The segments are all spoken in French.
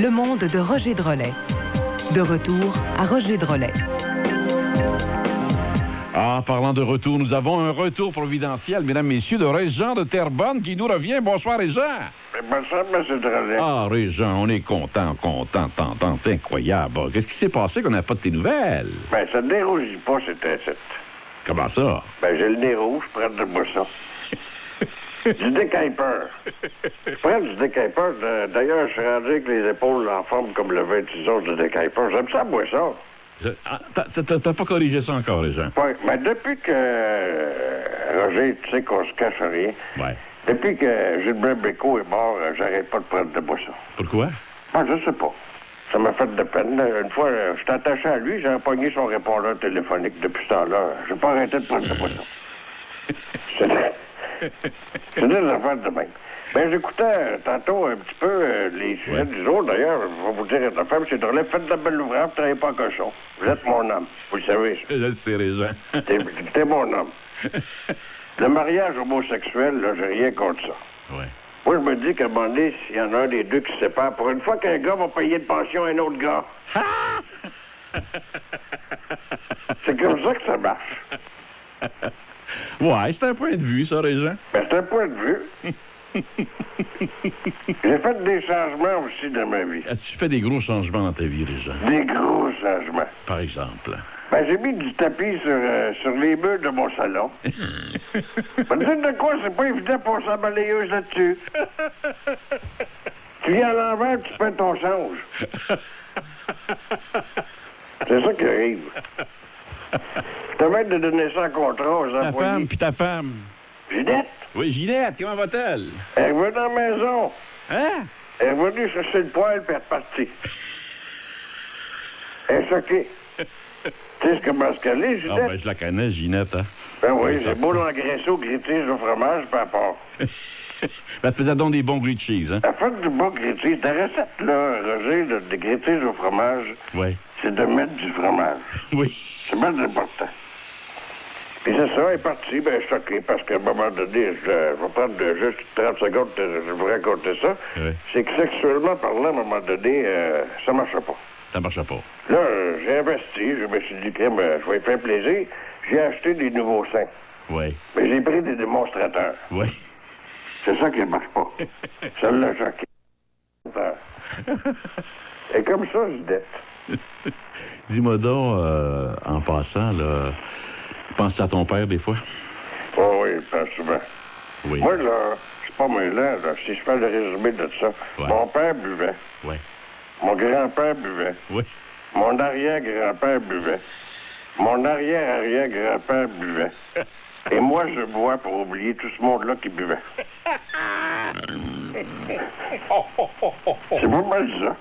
Le monde de Roger Drolet. De retour à Roger Drolet. Ah, parlant de retour, nous avons un retour providentiel, mesdames, messieurs, de Régent de Terrebonne qui nous revient. Bonsoir, Régent. Bonsoir, M. Drolet. Ah, Régent, on est content, c'est incroyable. Qu'est-ce qui s'est passé qu'on n'a pas de tes nouvelles? Ben, ça ne dérougit pas, c'était ça. Comment ça? Ben, j'ai le nez rouge, je prends de la boisson. Du décaipeur. Je prends du décaipeur. D'ailleurs, je suis rendu avec les épaules en forme comme le 26 onces de décaipeur. J'aime ça, boisson. T'as pas corrigé ça encore, Régent? Oui, mais depuis que... Roger, tu sais qu'on se cache rien. Ouais. Depuis que Gilbert Bécaud est mort, j'arrête pas de prendre de boisson. Pourquoi? Ben, je sais pas. Ça m'a fait de peine. Une fois, j'étais attaché à lui, j'ai pogné son répondeur téléphonique. Depuis ce temps-là, j'ai pas arrêté de prendre de boisson. C'est des affaires de même. Ben, j'écoutais tantôt un petit peu les sujets du jour. D'ailleurs, je vais vous dire une affaire, M. Drolet, faites de la belle ouvrage, travaillez pas en cochon. Vous êtes mon homme. Vous le savez, ça. Je le sais, Régent. T'es mon homme. Le mariage homosexuel, là, j'ai rien contre ça. Ouais. Moi, je me dis qu'à un moment donné, s'il y en a un des deux qui se sépare, pour une fois qu'un gars va payer de pension à un autre gars. C'est comme ça que ça marche. Ouais, c'est un point de vue, ça, Régent. Ben, c'est un point de vue. J'ai fait des changements aussi dans ma vie. As-tu fait des gros changements dans ta vie, Régent? Des gros changements. Par exemple? Ben, j'ai mis du tapis sur les murs de mon salon. Ben, tu sais de quoi, c'est pas évident pour sa balayeuse là-dessus. Tu viens à l'envers, tu fais ton change. C'est ça qui arrive. Je te mets de donner ça en contrat aux Ta employés. femme, puis ta femme. Ginette, Oui, Ginette, comment va-t-elle? elle est revenue dans la maison. Hein? Elle est revenue chercher le poêle, puis elle est repartie. Elle est choquée. Tu sais comment est-ce qu'elle est, Ah, Ginette? ben, je la connais, Ginette, hein? Ben oui, c'est beau l'engraisser au grillé au fromage, puis à part. Ben, faisais donc des bons grilled cheese, hein? La fête du bon grillé, ta recette, là, Roger, de grillé au fromage, Oui. c'est de mettre du fromage. Oui. C'est bien important. Puis c'est ça, elle est partie, ben choquée, parce qu'à un moment donné, je vais prendre juste 30 secondes, je vous raconter ça. Oui. C'est que sexuellement parlant, à un moment donné, ça marchait pas. Ça marchait pas. Là, j'ai investi, je me suis dit, que je vais y faire plaisir. J'ai acheté des nouveaux seins. Oui. Mais j'ai pris des démonstrateurs. Oui. C'est ça qui ne marche pas. Ça l'a choqué. Et comme ça, je dette. Dis-moi donc, en passant, là, penses-tu à ton père des fois? Oh oui, pas souvent. Oui. Moi, là, c'est pas mêlant, là. Si je fais le résumé de ça, Ouais. mon père buvait. Oui. Mon grand-père buvait. Oui. Mon arrière-grand-père buvait. Mon arrière-arrière-grand-père buvait. Et moi, je bois pour oublier tout ce monde-là qui buvait. C'est pas mal ça.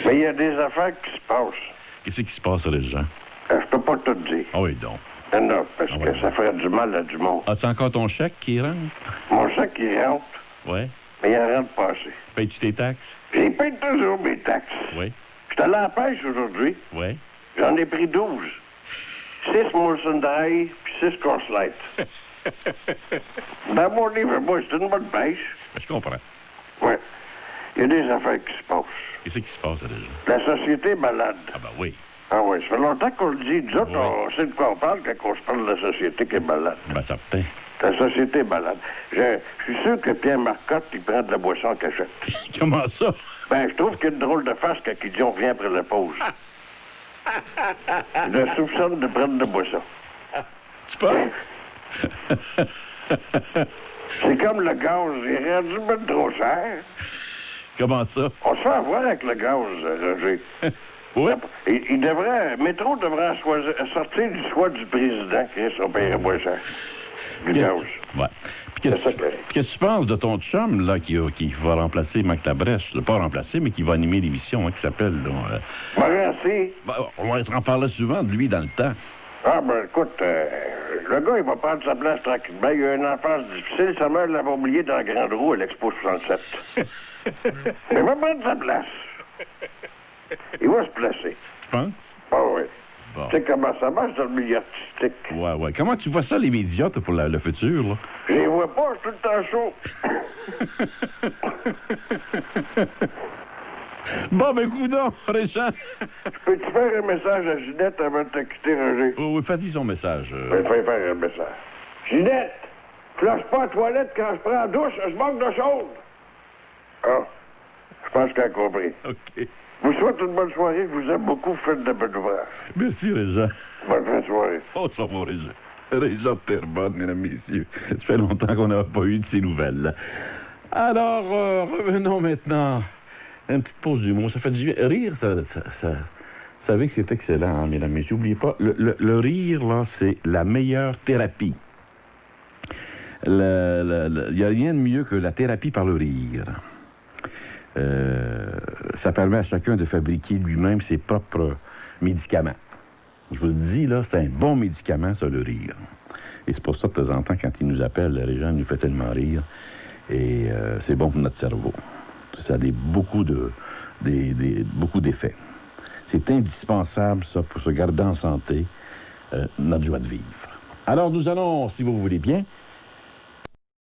Mais il y a des affaires qui se passent. Qu'est-ce qui se passe, Régent? Je peux pas tout dire. Ah oui, donc. Non, parce Ah que ouais. ça ferait du mal à du monde. As-tu encore ton chèque qui rentre? Mon chèque, il rentre, Oui. mais il en rentre pas assez. Payes-tu tes taxes? J'ai payé toujours mes taxes. Oui. Je suis allé à la pêche aujourd'hui. Oui. J'en ai pris 12. 6 Molson Dry, puis 6 Coors Light. Dans mon livre, moi, c'est une bonne pêche. Je comprends. Ouais. Il y a des affaires qui se passent. Qu'est-ce qui se passe, Régent? La société est malade. Ah ben oui. Ah oui, ça fait longtemps qu'on le dit. Nous autres, Oui. on sait de quoi on parle quand on se parle de la société qui est malade. Ben certain. La société est malade. Je suis sûr que Pierre Marcotte, il prend de la boisson en cachette. Comment ça? Ben, je trouve qu'il y a une drôle de face quand il dit on revient après la pause. Je le soupçonne de prendre de la boisson. Tu penses? C'est comme le gaz, il est rendu même trop cher. Comment ça? On se fait avoir avec le gaz, Roger. Oui. Il devrait, Métro devrait sortir du choix du président, Chris, on paierait moins cher. Du gaz. Ouais. Puis C'est ça que- qu'est-ce que tu penses de ton chum, là, qui va remplacer Marc Labrèche? Pas remplacer, mais qui va animer l'émission, hein, qui s'appelle, là... Merci. On en parlait souvent de lui dans le temps. Ah, ben, écoute, le gars, il va prendre sa place tranquillement. Il a une enfance difficile. Sa mère l'avait oublié dans la grande roue à l'Expo 67. Il va prendre sa place. Il va se placer. Tu penses? Ah oui. Bon. Tu sais comment ça marche dans le milieu artistique. Ouais, ouais. Comment tu vois ça, les médias, toi, pour le futur, là? Je les vois pas, je suis tout le temps chaud. Bon, ben, coudonc, Régent. Peux-tu faire un message à Ginette avant de te quitter, Roger? Oh, oui, fais-y son message. Fais faire un message. Ginette, flush pas la toilette quand je prends la douche, je manque de chaude. Ah, je pense qu'elle a compris. OK. Vous souhaite une bonne soirée, je vous aime beaucoup, faites de bel ouvrage. Merci, Régent. Bonne fin de soirée. Oh, ça va, Régent. Régent Terrebonne, mesdames, messieurs. Ça fait longtemps qu'on n'a pas eu de ces nouvelles. Alors, revenons maintenant. Une petite pause d'humour. Ça fait du bien. Rire, vous savez que c'est excellent, hein, mesdames, messieurs. N'oubliez pas, le rire, là, c'est la meilleure thérapie. Il n'y a rien de mieux que la thérapie par le rire. Ça permet à chacun de fabriquer lui-même ses propres médicaments. Je vous le dis, là, c'est un bon médicament, ça, le rire. Et c'est pour ça, de temps en temps, quand ils nous appellent, les gens nous font tellement rire. Et c'est bon pour notre cerveau. Ça a beaucoup d'effets. C'est indispensable, ça, pour se garder en santé, notre joie de vivre. Alors, nous allons, si vous voulez bien,